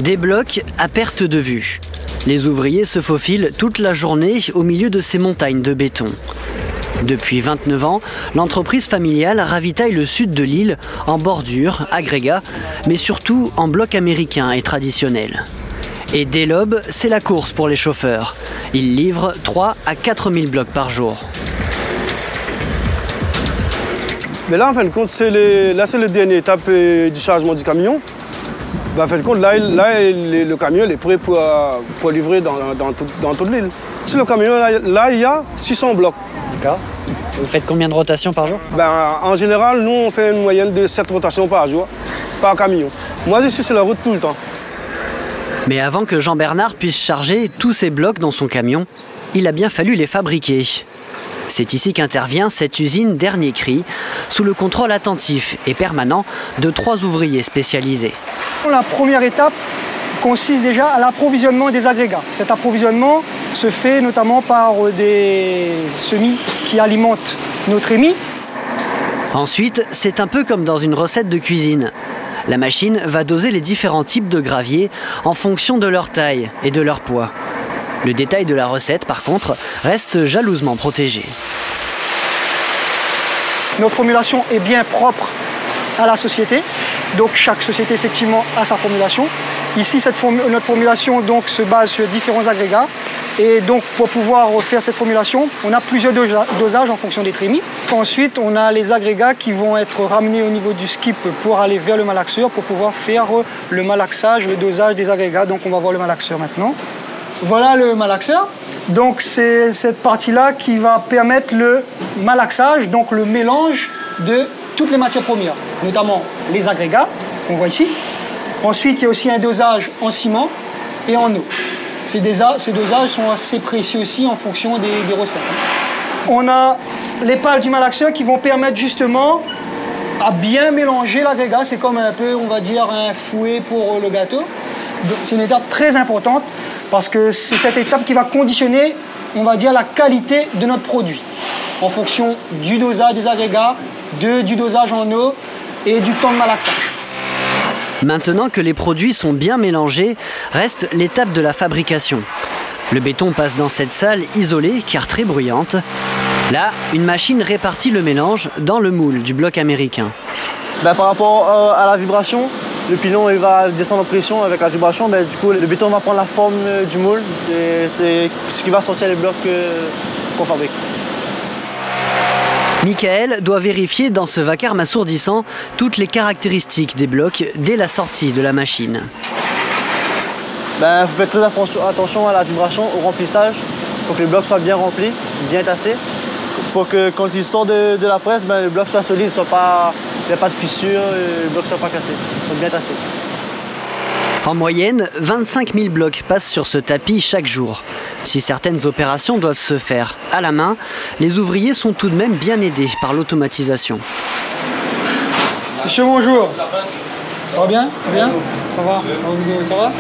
Des blocs à perte de vue. Les ouvriers se faufilent toute la journée au milieu de ces montagnes de béton. Depuis 29 ans, l'entreprise familiale ravitaille le sud de l'île en bordure, agrégats, mais surtout en blocs américains et traditionnels. Et dès l'aube, c'est la course pour les chauffeurs. Ils livrent 3 à 4 000 blocs par jour. Mais là, en fin de compte, c'est la dernière étape du chargement du camion. En fin de compte, le camion est prêt pour livrer dans toute l'île. Sur le camion, là, il y a 600 blocs. D'accord. Vous faites combien de rotations par jour? En général, nous, on fait une moyenne de 7 rotations par jour, par camion. Moi, je suis sur la route tout le temps. Mais avant que Jean-Bernard puisse charger tous ces blocs dans son camion, il a bien fallu les fabriquer. C'est ici qu'intervient cette usine Dernier Cri, sous le contrôle attentif et permanent de 3 ouvriers spécialisés. La première étape consiste déjà à l'approvisionnement des agrégats. Cet approvisionnement se fait notamment par des semis qui alimentent notre émis. Ensuite, c'est un peu comme dans une recette de cuisine. La machine va doser les différents types de gravier en fonction de leur taille et de leur poids. Le détail de la recette, par contre, reste jalousement protégé. Notre formulation est bien propre à la société. Donc chaque société, effectivement, a sa formulation. Ici, notre formulation donc, se base sur différents agrégats. Et donc, pour pouvoir faire cette formulation, on a plusieurs dosages en fonction des trémies. Ensuite, on a les agrégats qui vont être ramenés au niveau du skip pour aller vers le malaxeur pour pouvoir faire le malaxage, le dosage des agrégats. Donc, on va voir le malaxeur maintenant. Voilà le malaxeur. Donc, c'est cette partie-là qui va permettre le malaxage, donc le mélange de toutes les matières premières, notamment les agrégats qu'on voit ici. Ensuite, il y a aussi un dosage en ciment et en eau. Ces dosages sont assez précis aussi en fonction des recettes. On a les pales du malaxeur qui vont permettre justement à bien mélanger l'agrégat. C'est comme un peu, on va dire, un fouet pour le gâteau. C'est une étape très importante parce que c'est cette étape qui va conditionner, on va dire, la qualité de notre produit en fonction du dosage des agrégats, du dosage en eau et du temps de malaxage. Maintenant que les produits sont bien mélangés, reste l'étape de la fabrication. Le béton passe dans cette salle isolée car très bruyante. Là, une machine répartit le mélange dans le moule du bloc américain. Par rapport à la vibration, le pilon il va descendre en pression avec la vibration. Du coup, le béton va prendre la forme du moule et c'est ce qui va sortir les blocs qu'on fabrique. Michael doit vérifier dans ce vacarme assourdissant toutes les caractéristiques des blocs dès la sortie de la machine. Vous faites très attention à la vibration, au remplissage, pour que les blocs soient bien remplis, bien tassés, pour que quand ils sortent de la presse, le bloc soit solide, il n'y a pas de fissures, le bloc ne soit pas cassé, soit bien tassé. En moyenne, 25 000 blocs passent sur ce tapis chaque jour. Si certaines opérations doivent se faire à la main, les ouvriers sont tout de même bien aidés par l'automatisation. Monsieur, bonjour. Ça va bien? Bien? Ça va? Ça va?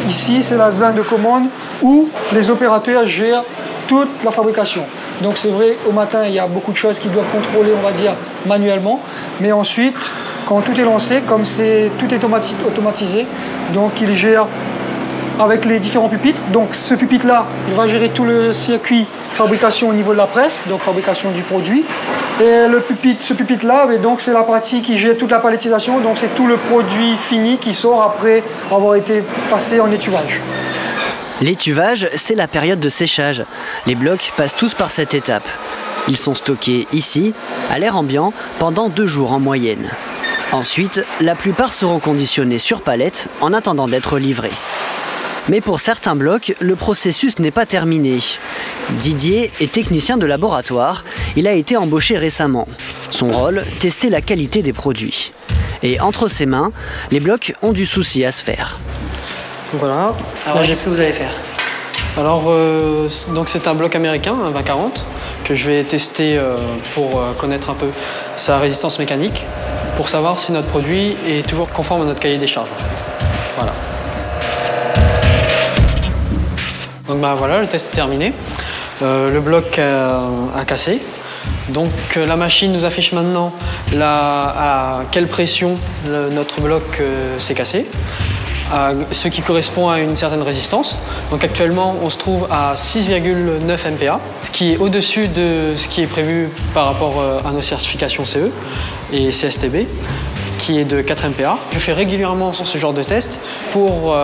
Ici, c'est la zone de commande où les opérateurs gèrent toute la fabrication. Donc c'est vrai, au matin, il y a beaucoup de choses qu'ils doivent contrôler, on va dire, manuellement. Mais ensuite, quand tout est lancé, comme tout est automatisé, donc ils gèrent avec les différents pupitres. Donc ce pupitre-là, il va gérer tout le circuit fabrication au niveau de la presse, donc fabrication du produit. Et ce pupitre-là, donc c'est la partie qui gère toute la palettisation, donc c'est tout le produit fini qui sort après avoir été passé en étuvage. L'étuvage, c'est la période de séchage. Les blocs passent tous par cette étape. Ils sont stockés ici, à l'air ambiant, pendant 2 jours en moyenne. Ensuite, la plupart seront conditionnés sur palette en attendant d'être livrés. Mais pour certains blocs, le processus n'est pas terminé. Didier est technicien de laboratoire. Il a été embauché récemment. Son rôle, tester la qualité des produits. Et entre ses mains, les blocs ont du souci à se faire. Voilà. Alors, qu'est-ce que vous allez faire? Alors, donc c'est un bloc américain, un 2040, que je vais tester pour connaître un peu sa résistance mécanique, pour savoir si notre produit est toujours conforme à notre cahier des charges, en fait. Voilà. Donc voilà, le test est terminé. Le bloc a cassé. Donc la machine nous affiche maintenant à quelle pression notre bloc s'est cassé, ce qui correspond à une certaine résistance. Donc actuellement, on se trouve à 6,9 MPa, ce qui est au-dessus de ce qui est prévu par rapport à nos certifications CE et CSTB, qui est de 4 MPa. Je fais régulièrement ce genre de test pour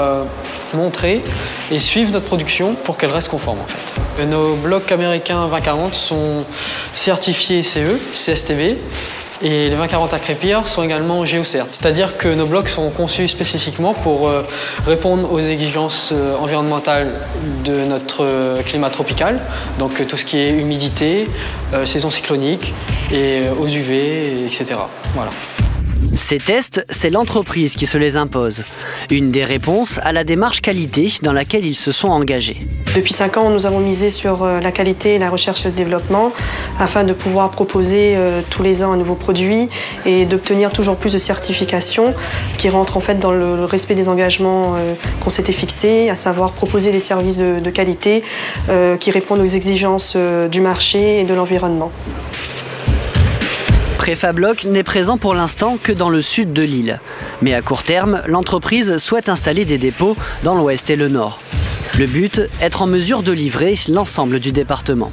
montrer et suivre notre production pour qu'elle reste conforme en fait. Nos blocs américains 2040 sont certifiés CE, CSTB, et les 2040 à crépir sont également GeoCert. C'est-à-dire que nos blocs sont conçus spécifiquement pour répondre aux exigences environnementales de notre climat tropical, donc tout ce qui est humidité, saison cyclonique et aux UV, etc. Voilà. Ces tests, c'est l'entreprise qui se les impose. Une des réponses à la démarche qualité dans laquelle ils se sont engagés. Depuis 5 ans, nous avons misé sur la qualité, la recherche et le développement afin de pouvoir proposer tous les ans un nouveau produit et d'obtenir toujours plus de certifications qui rentrent en fait dans le respect des engagements qu'on s'était fixés, à savoir proposer des services de qualité qui répondent aux exigences du marché et de l'environnement. Prefabloc n'est présent pour l'instant que dans le sud de l'île. Mais à court terme, l'entreprise souhaite installer des dépôts dans l'ouest et le nord. Le but, être en mesure de livrer l'ensemble du département.